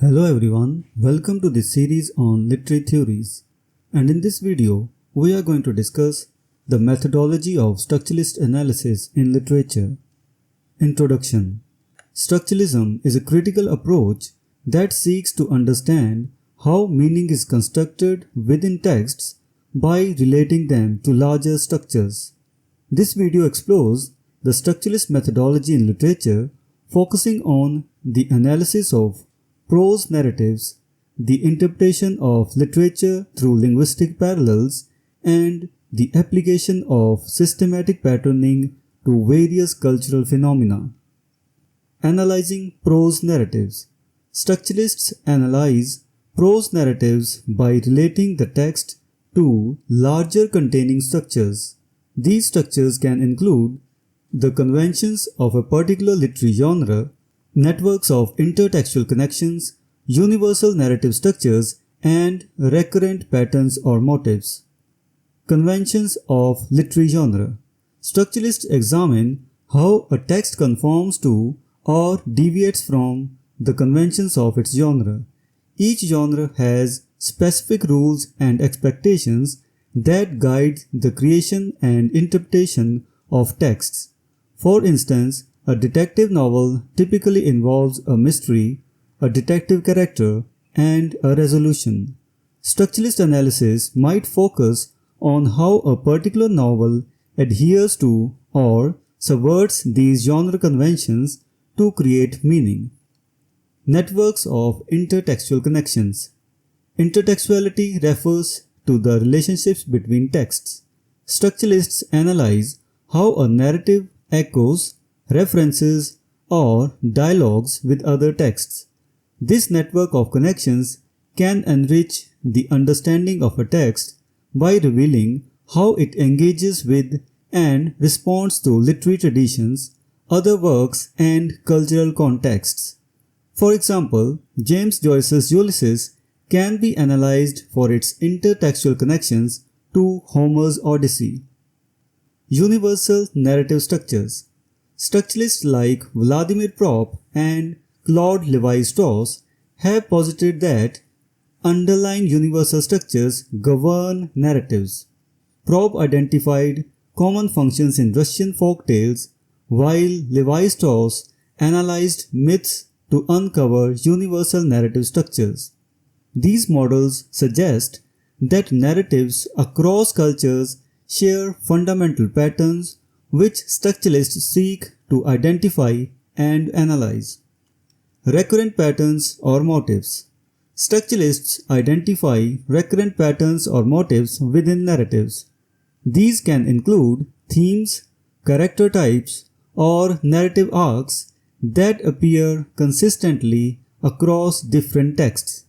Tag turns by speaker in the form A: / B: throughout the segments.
A: Hello everyone, welcome to this series on literary theories, and in this video we are going to discuss the methodology of structuralist analysis in literature. Introduction. Structuralism is a critical approach that seeks to understand how meaning is constructed within texts by relating them to larger structures. This video explores the structuralist methodology in literature, focusing on the analysis of prose narratives, the interpretation of literature through linguistic parallels, and the application of systematic patterning to various cultural phenomena. Analyzing prose narratives. Structuralists analyze prose narratives by relating the text to larger containing structures. These structures can include the conventions of a particular literary genre, networks of intertextual connections, universal narrative structures, and recurrent patterns or motifs. Conventions of literary genre. Structuralists examine how a text conforms to or deviates from the conventions of its genre. Each genre has specific rules and expectations that guide the creation and interpretation of texts. For instance, a detective novel typically involves a mystery, a detective character, and a resolution. Structuralist analysis might focus on how a particular novel adheres to or subverts these genre conventions to create meaning. Networks of intertextual connections. Intertextuality refers to the relationships between texts. Structuralists analyze how a narrative echoes, references, or dialogues with other texts. This network of connections can enrich the understanding of a text by revealing how it engages with and responds to literary traditions, other works, and cultural contexts. For example, James Joyce's Ulysses can be analyzed for its intertextual connections to Homer's Odyssey. Universal narrative structures. Structuralists like Vladimir Propp and Claude Lévi-Strauss have posited that underlying universal structures govern narratives. Propp identified common functions in Russian folk tales, while Lévi-Strauss analyzed myths to uncover universal narrative structures. These models suggest that narratives across cultures share fundamental patterns which structuralists seek to identify and analyze. Recurrent patterns or motifs. Structuralists identify recurrent patterns or motifs within narratives. These can include themes, character types, or narrative arcs that appear consistently across different texts.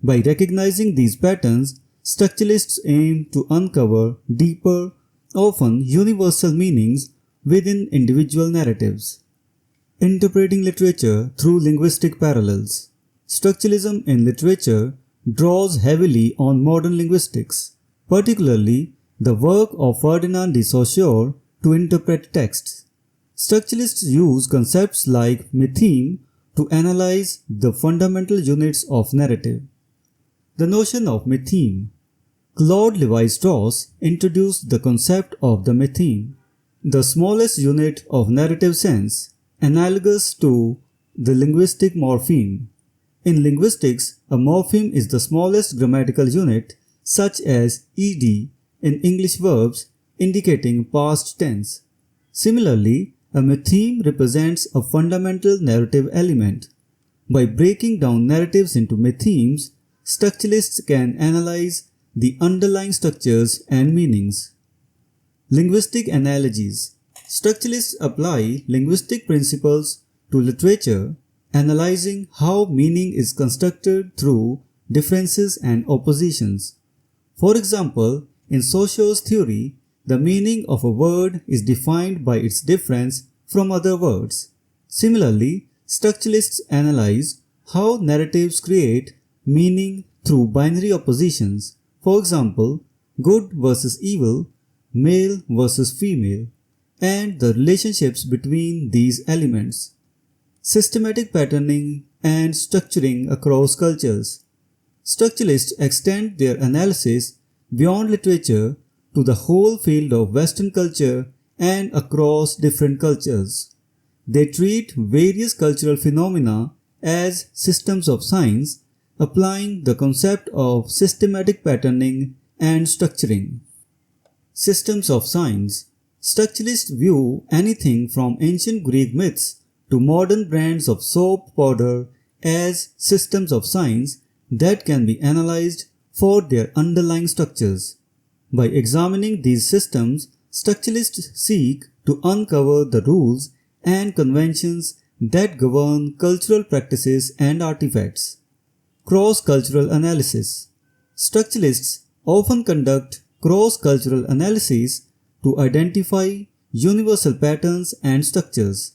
A: By recognizing these patterns, structuralists aim to uncover deeper, often universal meanings within individual narratives. Interpreting literature through linguistic parallels. Structuralism in literature draws heavily on modern linguistics, particularly the work of Ferdinand de Saussure to interpret texts. Structuralists use concepts like mytheme to analyze the fundamental units of narrative. The notion of mytheme. Claude Lévi-Strauss introduced the concept of the mytheme, the smallest unit of narrative sense, analogous to the linguistic morpheme. In linguistics, a morpheme is the smallest grammatical unit, such as ed in English verbs, indicating past tense. Similarly, a mytheme represents a fundamental narrative element. By breaking down narratives into mythemes, structuralists can analyze the underlying structures and meanings. Linguistic analogies. Structuralists apply linguistic principles to literature, analyzing how meaning is constructed through differences and oppositions. For example, in Saussure's theory, the meaning of a word is defined by its difference from other words. Similarly, structuralists analyze how narratives create meaning through binary oppositions. For example, good versus evil, male versus female, and the relationships between these elements. Systematic patterning and structuring across cultures. Structuralists extend their analysis beyond literature to the whole field of Western culture and across different cultures. They treat various cultural phenomena as systems of signs, applying the concept of systematic patterning and structuring. Systems of signs. Structuralists view anything from ancient Greek myths to modern brands of soap powder as systems of signs that can be analyzed for their underlying structures. By examining these systems, structuralists seek to uncover the rules and conventions that govern cultural practices and artifacts. Cross-cultural analysis. Structuralists often conduct cross-cultural analyses to identify universal patterns and structures.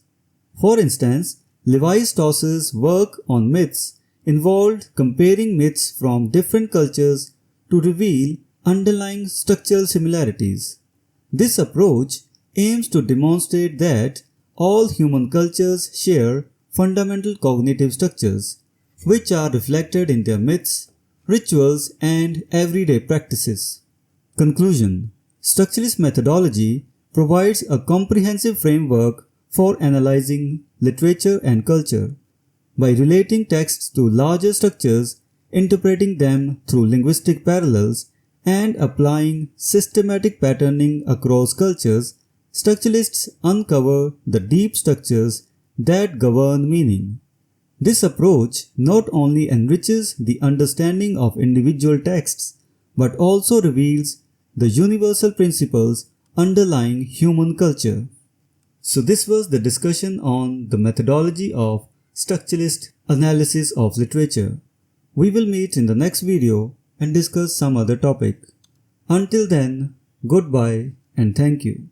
A: For instance, Levi-Strauss's work on myths involved comparing myths from different cultures to reveal underlying structural similarities. This approach aims to demonstrate that all human cultures share fundamental cognitive structures, which are reflected in their myths, rituals, and everyday practices. Conclusion. Structuralist methodology provides a comprehensive framework for analyzing literature and culture. By relating texts to larger structures, interpreting them through linguistic parallels, and applying systematic patterning across cultures, structuralists uncover the deep structures that govern meaning. This approach not only enriches the understanding of individual texts, but also reveals the universal principles underlying human culture. So this was the discussion on the methodology of structuralist analysis of literature. We will meet in the next video and discuss some other topic. Until then, goodbye and thank you.